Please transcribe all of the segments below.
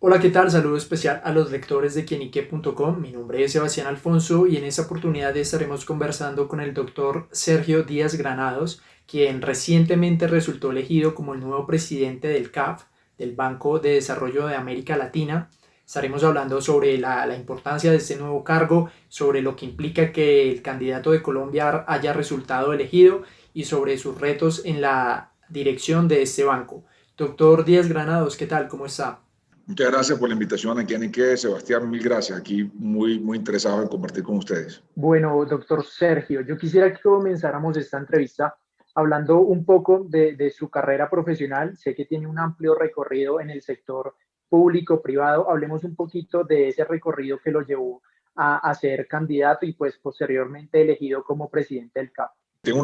Hola, ¿qué tal? Saludo especial a los lectores de quienique.com. Mi nombre es Sebastián Alfonso y en esta oportunidad estaremos conversando con el doctor Sergio Díaz Granados, quien recientemente resultó elegido como el nuevo presidente del CAF, del Banco de Desarrollo de América Latina. Estaremos hablando sobre la importancia de este nuevo cargo, sobre lo que implica que el candidato de Colombia haya resultado elegido y sobre sus retos en la dirección de este banco. Doctor Díaz Granados, ¿qué tal? ¿Cómo está? Muchas gracias por la invitación aquí en Iquique, Sebastián, mil gracias. Aquí muy interesado en compartir con ustedes. Bueno, doctor Sergio, yo quisiera que comenzáramos esta entrevista hablando un poco de su carrera profesional. Sé que tiene un amplio recorrido en el sector público-privado. Hablemos un poquito de ese recorrido que lo llevó a ser candidato y pues posteriormente elegido como presidente del CAP. Tengo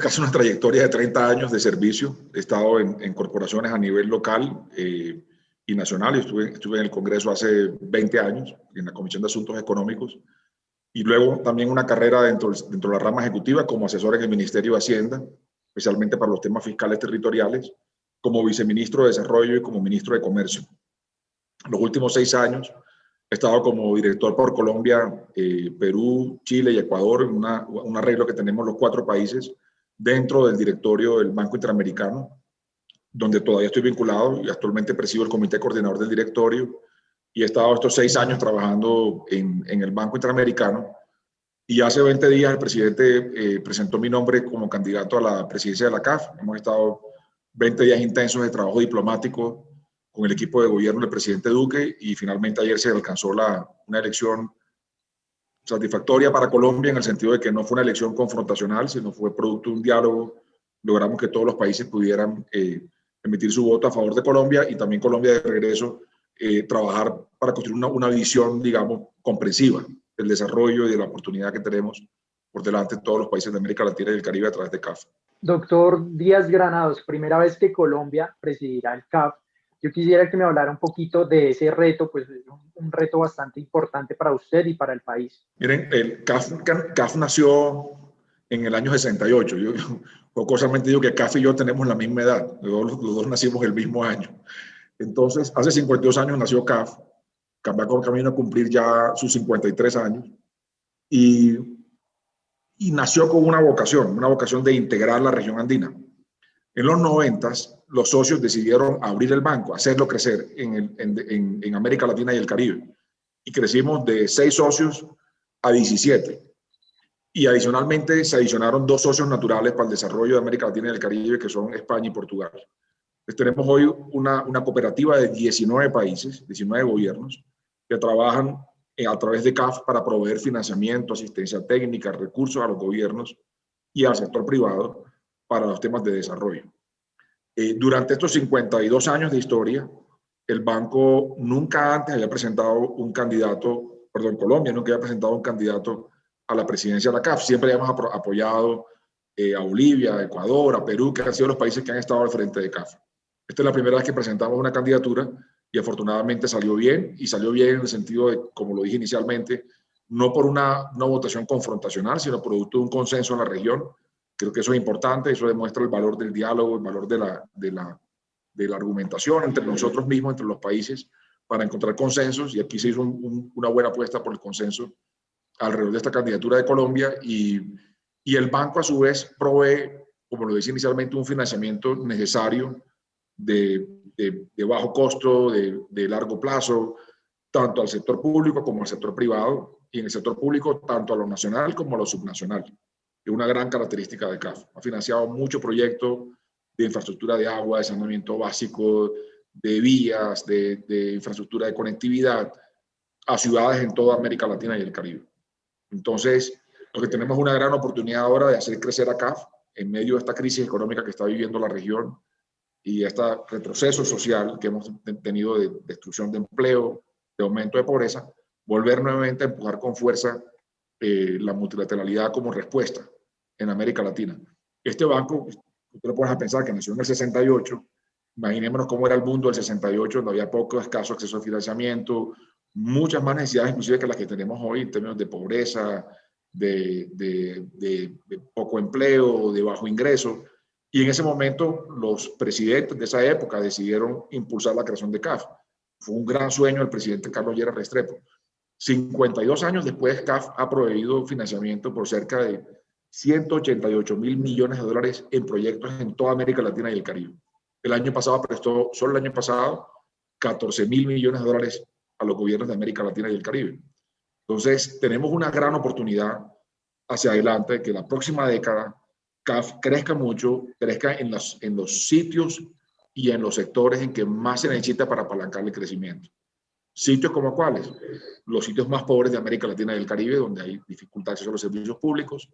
casi una trayectoria de 30 años de servicio. He estado en corporaciones a nivel local y nacional. Estuve en el Congreso hace 20 años, en la Comisión de Asuntos Económicos. Y luego también una carrera dentro de la rama ejecutiva como asesor en el Ministerio de Hacienda, especialmente para los temas fiscales territoriales, como viceministro de Desarrollo y como ministro de Comercio. Los últimos 6 años he estado como director por Colombia, Perú, Chile y Ecuador, en un arreglo que tenemos los 4 países dentro del directorio del Banco Interamericano, donde todavía estoy vinculado y actualmente presido el comité coordinador del directorio y he estado estos 6 años trabajando en el Banco Interamericano. Y hace 20 días el presidente presentó mi nombre como candidato a la presidencia de la CAF. Hemos estado 20 días intensos de trabajo diplomático con el equipo de gobierno del presidente Duque y finalmente ayer se alcanzó una elección satisfactoria para Colombia en el sentido de que no fue una elección confrontacional, sino fue producto de un diálogo. Logramos que todos los países pudieran emitir su voto a favor de Colombia y también Colombia de regreso trabajar para construir una visión, digamos, comprensiva del desarrollo y de la oportunidad que tenemos por delante de todos los países de América Latina y del Caribe a través de CAF. Doctor Díaz Granados, primera vez que Colombia presidirá el CAF. Yo quisiera que me hablara un poquito de ese reto, pues es un reto bastante importante para usted y para el país. Miren, el CAF nació en el año 68. Yo jocosamente digo que CAF y yo tenemos la misma edad. Los dos nacimos el mismo año. Entonces, hace 52 años nació CAF. CAF va con camino a cumplir ya sus 53 años. Y, y nació con una vocación de integrar la región andina. En los 90, los socios decidieron abrir el banco, hacerlo crecer en América Latina y el Caribe. Y crecimos de 6 socios a 17. Y adicionalmente se adicionaron 2 socios naturales para el desarrollo de América Latina y el Caribe, que son España y Portugal. Entonces tenemos hoy una cooperativa de 19 países, 19 gobiernos, que trabajan a través de CAF para proveer financiamiento, asistencia técnica, recursos a los gobiernos y al sector privado para los temas de desarrollo. Durante estos 52 años de historia, el banco nunca antes había presentado un candidato, perdón, Colombia nunca había presentado un candidato a la presidencia de la CAF. Siempre habíamos apoyado a Bolivia, a Ecuador, a Perú, que han sido los países que han estado al frente de CAF. Esta es la primera vez que presentamos una candidatura y afortunadamente salió bien, y salió bien en el sentido de, como lo dije inicialmente, no por una votación confrontacional, sino producto de un consenso en la región. Creo que eso es importante, eso demuestra el valor del diálogo, el valor de la argumentación entre nosotros mismos, entre los países, para encontrar consensos, y aquí se hizo una buena apuesta por el consenso alrededor de esta candidatura de Colombia, y el banco a su vez provee, como lo decía inicialmente, un financiamiento necesario de bajo costo, de largo plazo, tanto al sector público como al sector privado, y en el sector público tanto a lo nacional como a lo subnacional. Es una gran característica de CAF. Ha financiado muchos proyectos de infraestructura de agua, de saneamiento básico, de vías, de infraestructura de conectividad a ciudades en toda América Latina y el Caribe. Entonces, lo que tenemos es una gran oportunidad ahora de hacer crecer a CAF en medio de esta crisis económica que está viviendo la región y este retroceso social que hemos tenido de destrucción de empleo, de aumento de pobreza, volver nuevamente a empujar con fuerza la multilateralidad como respuesta en América Latina. Este banco, tú lo pones a pensar que nació en el 68, imaginémonos cómo era el mundo del 68, donde había poco escaso acceso a financiamiento, muchas más necesidades inclusive que las que tenemos hoy en términos de pobreza, de poco empleo, de bajo ingreso. Y en ese momento los presidentes de esa época decidieron impulsar la creación de CAF. Fue un gran sueño del presidente Carlos Lleras Restrepo. 52 años después, CAF ha proveído financiamiento por cerca de 188 mil millones de dólares en proyectos en toda América Latina y el Caribe. El año pasado prestó, solo el año pasado, 14 mil millones de dólares a los gobiernos de América Latina y el Caribe. Entonces, tenemos una gran oportunidad hacia adelante que la próxima década CAF crezca mucho, crezca en los sitios y en los sectores en que más se necesita para apalancar el crecimiento. Sitios como cuáles, los sitios más pobres de América Latina y el Caribe, donde hay dificultades a los servicios públicos,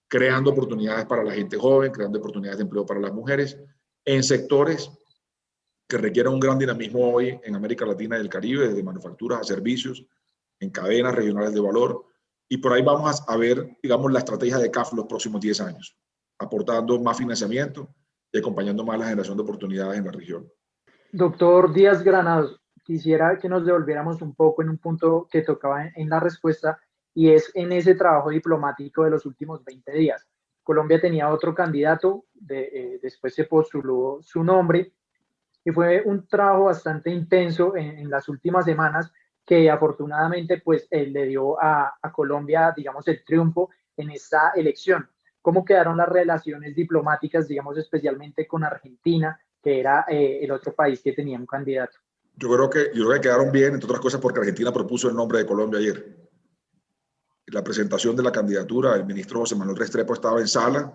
creando oportunidades para la gente joven, creando oportunidades de empleo para las mujeres, en sectores que requieren un gran dinamismo hoy en América Latina y el Caribe, desde manufacturas a servicios, en cadenas regionales de valor, y por ahí vamos a ver, digamos, la estrategia de CAF los próximos 10 años, aportando más financiamiento y acompañando más la generación de oportunidades en la región. Doctor Díaz Granados, quisiera que nos devolviéramos un poco en un punto que tocaba en la respuesta y es en ese trabajo diplomático de los últimos 20 días. Colombia tenía otro candidato, después se postuló su nombre y fue un trabajo bastante intenso en las últimas semanas que afortunadamente pues le dio a Colombia, digamos, el triunfo en esta elección. ¿Cómo quedaron las relaciones diplomáticas, digamos, especialmente con Argentina, que era el otro país que tenía un candidato? Yo creo que quedaron bien, entre otras cosas, porque Argentina propuso el nombre de Colombia ayer. La presentación de la candidatura, el ministro José Manuel Restrepo estaba en sala.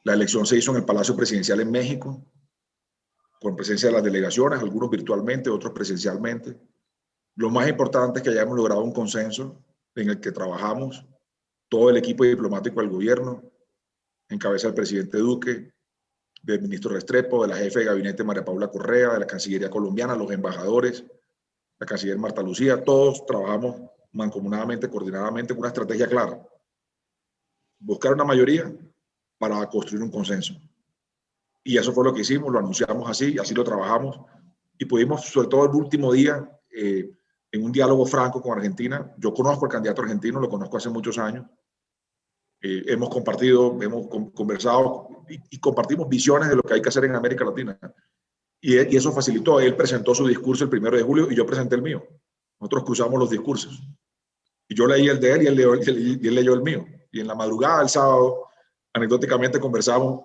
La elección se hizo en el Palacio Presidencial en México, con presencia de las delegaciones, algunos virtualmente, otros presencialmente. Lo más importante es que hayamos logrado un consenso en el que trabajamos todo el equipo diplomático del gobierno, en cabeza del presidente Duque, del ministro Restrepo, de la jefe de gabinete María Paula Correa, de la Cancillería colombiana, los embajadores, la canciller Marta Lucía, todos trabajamos mancomunadamente, coordinadamente, con una estrategia clara. Buscar una mayoría para construir un consenso. Y eso fue lo que hicimos, lo anunciamos así, así lo trabajamos, y pudimos, sobre todo el último día, en un diálogo franco con Argentina. Yo conozco al candidato argentino, lo conozco hace muchos años. Hemos compartido, hemos conversado y compartimos visiones de lo que hay que hacer en América Latina. Y eso facilitó. Él presentó su discurso el 1 de julio y yo presenté el mío. Nosotros cruzamos los discursos. Y yo leí el de él y él leyó el mío. Y en la madrugada del sábado, anecdóticamente conversamos.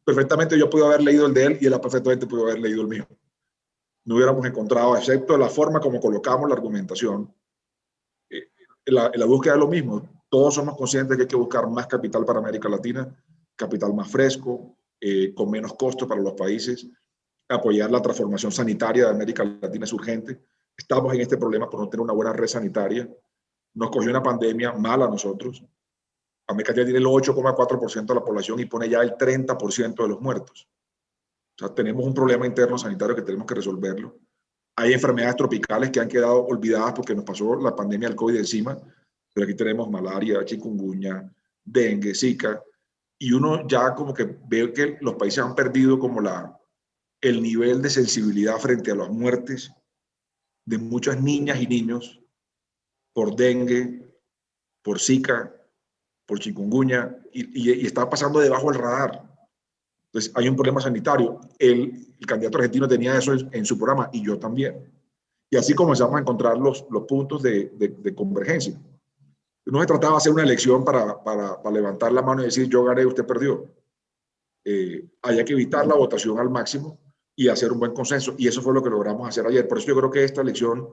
Perfectamente yo pude haber leído el de él y él perfectamente pudo haber leído el mío. No hubiéramos encontrado, excepto la forma como colocamos la argumentación, la búsqueda de lo mismo. Todos somos conscientes que hay que buscar más capital para América Latina, capital más fresco, con menos costo para los países. Apoyar la transformación sanitaria de América Latina es urgente. Estamos en este problema por no tener una buena red sanitaria. Nos cogió una pandemia mala a nosotros. América Latina tiene el 8,4% de la población y pone ya el 30% de los muertos. O sea, tenemos un problema interno sanitario que tenemos que resolverlo. Hay enfermedades tropicales que han quedado olvidadas porque nos pasó la pandemia del COVID encima, pero aquí tenemos malaria, chikungunya, dengue, zika, y uno ya como que ve que los países han perdido como el nivel de sensibilidad frente a las muertes de muchas niñas y niños por dengue, por zika, por chikungunya, y está pasando debajo del radar. Entonces hay un problema sanitario. El candidato argentino tenía eso en su programa y yo también. Y así comenzamos a encontrar los puntos de convergencia. No se trataba de hacer una elección para levantar la mano y decir yo gané, usted perdió. Había que evitar la votación al máximo y hacer un buen consenso. Y eso fue lo que logramos hacer ayer. Por eso yo creo que esta elección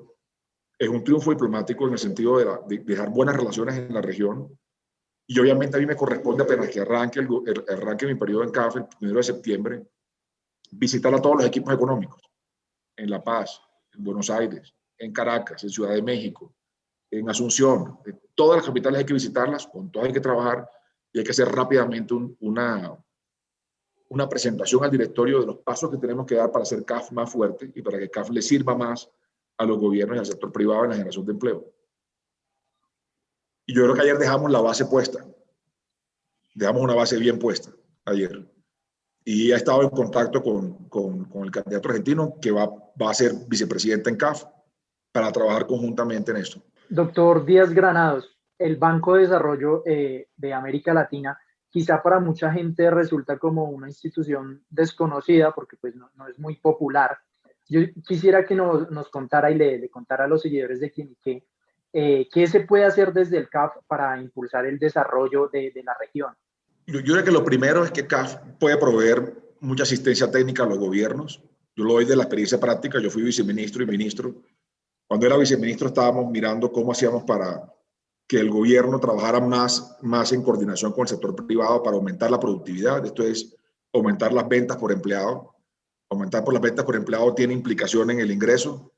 es un triunfo diplomático en el sentido de dejar buenas relaciones en la región. Y obviamente a mí me corresponde, apenas que arranque mi periodo en CAF el 1 de septiembre, visitar a todos los equipos económicos en La Paz, en Buenos Aires, en Caracas, en Ciudad de México, en Asunción. Todas las capitales hay que visitarlas, con todas hay que trabajar y hay que hacer rápidamente una presentación al directorio de los pasos que tenemos que dar para hacer CAF más fuerte y para que CAF le sirva más a los gobiernos y al sector privado en la generación de empleo. Y yo creo que ayer dejamos la base puesta. Dejamos una base bien puesta ayer. Y he estado en contacto con el candidato argentino que va a ser vicepresidente en CAF para trabajar conjuntamente en esto. Doctor Díaz Granados, el Banco de Desarrollo de América Latina, quizá para mucha gente resulta como una institución desconocida porque pues no es muy popular. Yo quisiera que nos contara y le contara a los seguidores de Quienique qué se puede hacer desde el CAF para impulsar el desarrollo de la región. Yo creo que lo primero es que CAF puede proveer mucha asistencia técnica a los gobiernos. Yo lo doy de la experiencia práctica, yo fui viceministro y ministro. Cuando era viceministro estábamos mirando cómo hacíamos para que el gobierno trabajara más en coordinación con el sector privado para aumentar la productividad. Esto es aumentar las ventas por empleado. Aumentar por las ventas por empleado tiene implicación en el ingreso,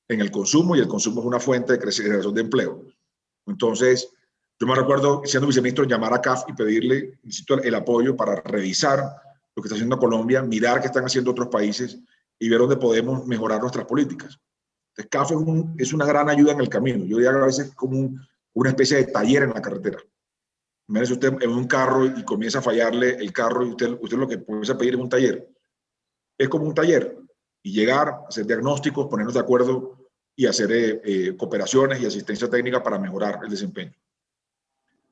en el consumo, y el consumo es una fuente de creación de empleo. Entonces, yo me recuerdo, siendo viceministro, llamar a CAF y pedirle, necesito el apoyo para revisar lo que está haciendo Colombia, mirar qué están haciendo otros países y ver dónde podemos mejorar nuestras políticas. Entonces, CAF es una gran ayuda en el camino. Yo diría que a veces como una especie de taller en la carretera. Imagínese usted en un carro y comienza a fallarle el carro y usted lo que comienza a pedir es un taller. Es como un taller y llegar, hacer diagnósticos, ponernos de acuerdo y hacer cooperaciones y asistencia técnica para mejorar el desempeño.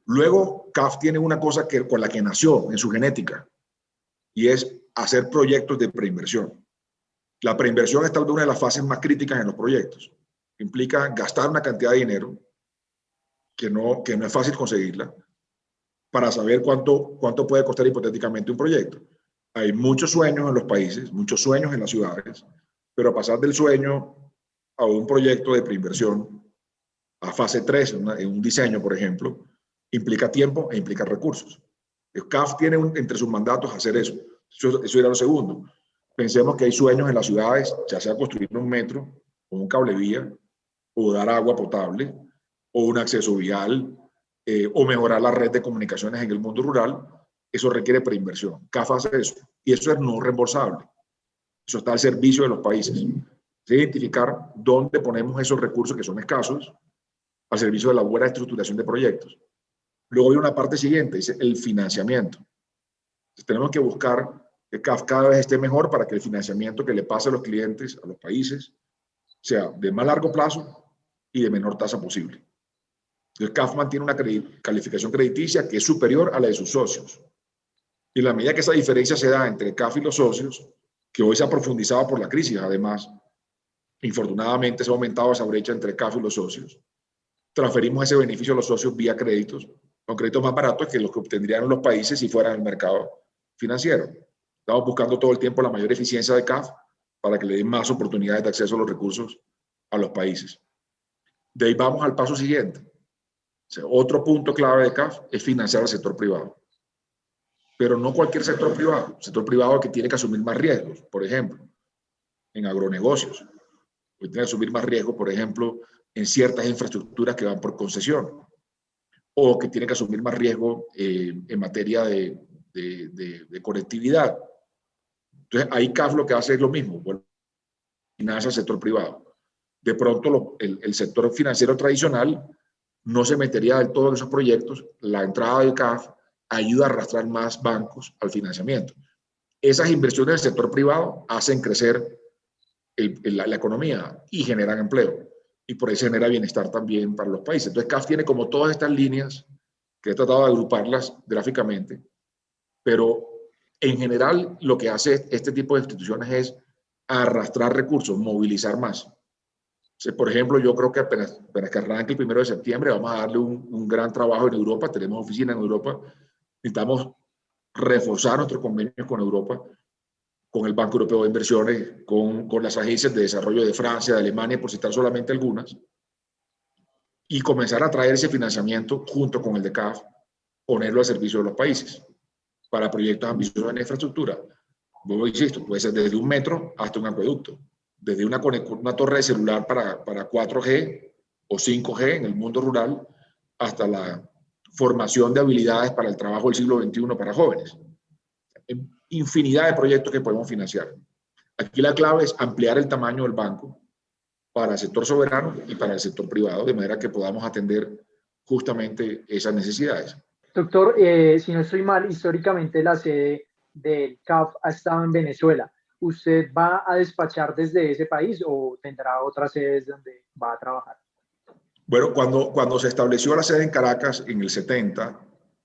Luego, CAF tiene una cosa con la que nació en su genética y es hacer proyectos de preinversión. La preinversión es tal vez una de las fases más críticas en los proyectos. Implica gastar una cantidad de dinero que no es fácil conseguirla para saber cuánto puede costar hipotéticamente un proyecto. Hay muchos sueños en los países, muchos sueños en las ciudades, pero pasar del sueño a un proyecto de preinversión a fase 3, en un diseño, por ejemplo, implica tiempo e implica recursos. El CAF tiene entre sus mandatos hacer eso. Eso era lo segundo. Pensemos que hay sueños en las ciudades, ya sea construir un metro o un cable vía, o dar agua potable, o un acceso vial, o mejorar la red de comunicaciones en el mundo rural. Eso requiere preinversión. CAF hace eso. Y eso es no reembolsable. Eso está al servicio de los países. Es identificar dónde ponemos esos recursos que son escasos al servicio de la buena estructuración de proyectos. Luego hay una parte siguiente, dice el financiamiento. Entonces, tenemos que buscar que CAF cada vez esté mejor para que el financiamiento que le pase a los clientes, a los países, sea de más largo plazo y de menor tasa posible. El CAF mantiene una calificación crediticia que es superior a la de sus socios. Y en la medida que esa diferencia se da entre CAF y los socios, que hoy se ha profundizado por la crisis, además, infortunadamente se ha aumentado esa brecha entre CAF y los socios, transferimos ese beneficio a los socios vía créditos, con créditos más baratos que los que obtendrían los países si fueran el mercado financiero. Estamos buscando todo el tiempo la mayor eficiencia de CAF para que le den más oportunidades de acceso a los recursos a los países. De ahí vamos al paso siguiente. O sea, otro punto clave de CAF es financiar al sector privado. Pero no cualquier sector privado. Sector privado que tiene que asumir más riesgos, por ejemplo, en agronegocios. Tiene que asumir más riesgos, por ejemplo, en ciertas infraestructuras que van por concesión. O que tiene que asumir más riesgo en materia de conectividad. Entonces, ahí CAF lo que hace es lo mismo. Bueno, financia al sector privado. De pronto, el sector financiero tradicional no se metería del todo en esos proyectos. La entrada del CAF ayuda a arrastrar más bancos al financiamiento. Esas inversiones del sector privado hacen crecer la economía y generan empleo. Y por ahí se genera bienestar también para los países. Entonces, CAF tiene como todas estas líneas, que he tratado de agruparlas gráficamente, pero en general lo que hace este tipo de instituciones es arrastrar recursos, movilizar más. Entonces, por ejemplo, yo creo que apenas que arranque el 1 de septiembre, vamos a darle un gran trabajo en Europa, tenemos oficina en Europa, necesitamos reforzar nuestros convenios con Europa, con el Banco Europeo de Inversiones, con las agencias de desarrollo de Francia, de Alemania, por citar solamente algunas, y comenzar a traer ese financiamiento junto con el de CAF, ponerlo al servicio de los países para proyectos ambiciosos en infraestructura. Luego, insisto, puede ser desde un metro hasta un acueducto, desde una torre de celular para 4G o 5G en el mundo rural, hasta la formación de habilidades para el trabajo del siglo XXI para jóvenes. Infinidad de proyectos que podemos financiar. Aquí la clave es ampliar el tamaño del banco para el sector soberano y para el sector privado, de manera que podamos atender justamente esas necesidades. Doctor, si no estoy mal, históricamente la sede del CAF ha estado en Venezuela. ¿Usted va a despachar desde ese país o tendrá otras sedes donde va a trabajar? Bueno, cuando se estableció la sede en Caracas en el 70,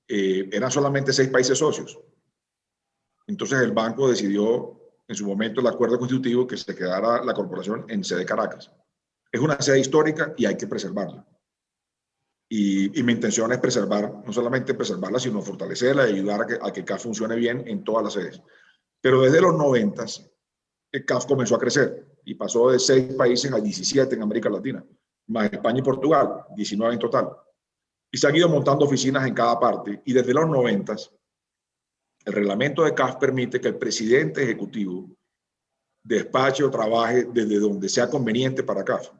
eran solamente 6 países socios. Entonces el banco decidió en su momento el acuerdo constitutivo que se quedara la corporación en sede Caracas. Es una sede histórica y hay que preservarla. Y mi intención es preservar, no solamente preservarla, sino fortalecerla y ayudar a que CAF funcione bien en todas las sedes. Pero desde los 90, el CAF comenzó a crecer y pasó de 6 países a 17 en América Latina, más España y Portugal, 19 en total. Y se han ido montando oficinas en cada parte. Y desde los 90, el reglamento de CAF permite que el presidente ejecutivo despache o trabaje desde donde sea conveniente para CAF.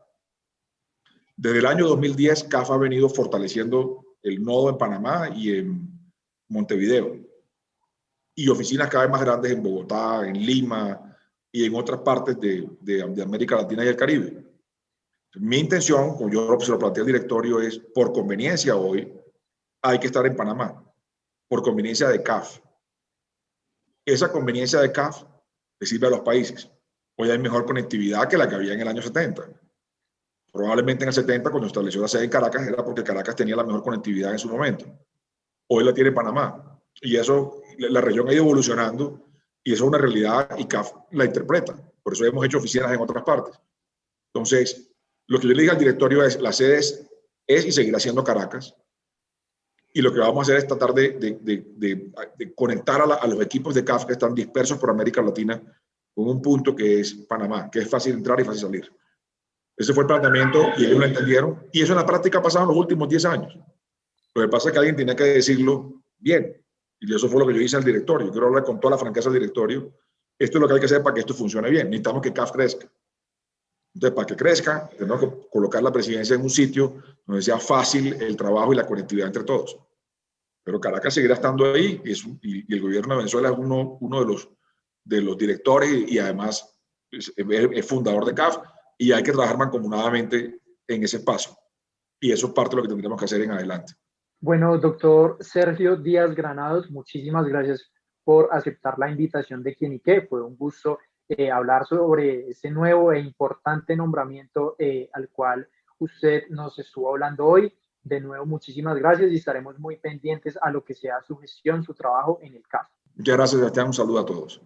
Desde el año 2010, CAF ha venido fortaleciendo el nodo en Panamá y en Montevideo, y oficinas cada vez más grandes en Bogotá, en Lima y en otras partes de América Latina y el Caribe. Mi intención, como yo se lo planteé al directorio, es por conveniencia hoy hay que estar en Panamá, por conveniencia de CAF. Esa conveniencia de CAF le sirve a los países. Hoy hay mejor conectividad que la que había en el año 70. Probablemente en el 70, cuando estableció la sede en Caracas, era porque Caracas tenía la mejor conectividad en su momento. Hoy la tiene Panamá. Y eso, la región ha ido evolucionando y eso es una realidad y CAF la interpreta. Por eso hemos hecho oficinas en otras partes. Entonces, lo que yo le digo al directorio es, la sede es y seguirá siendo Caracas. Y lo que vamos a hacer es tratar de conectar a los equipos de CAF que están dispersos por América Latina con un punto que es Panamá, que es fácil entrar y fácil salir. Ese fue el planteamiento y ellos lo entendieron. Y eso en la práctica ha pasado en los últimos 10 años. Lo que pasa es que alguien tenía que decirlo bien. Y eso fue lo que yo hice al directorio. Quiero hablar con toda la franqueza al directorio. Esto es lo que hay que hacer para que esto funcione bien. Necesitamos que CAF crezca. Entonces, para que crezca, tenemos que colocar la presidencia en un sitio donde sea fácil el trabajo y la conectividad entre todos. Pero Caracas seguirá estando ahí y el gobierno de Venezuela es uno de los directores y además es fundador de CAF y hay que trabajar mancomunadamente en ese espacio. Y eso es parte de lo que tendremos que hacer en adelante. Bueno, doctor Sergio Díaz Granados, muchísimas gracias por aceptar la invitación de Quienique. Fue un gusto hablar sobre ese nuevo e importante nombramiento al cual usted nos estuvo hablando hoy. De nuevo, muchísimas gracias y estaremos muy pendientes a lo que sea su gestión, su trabajo en el CAF. Muchas gracias, Sebastián. Un saludo a todos.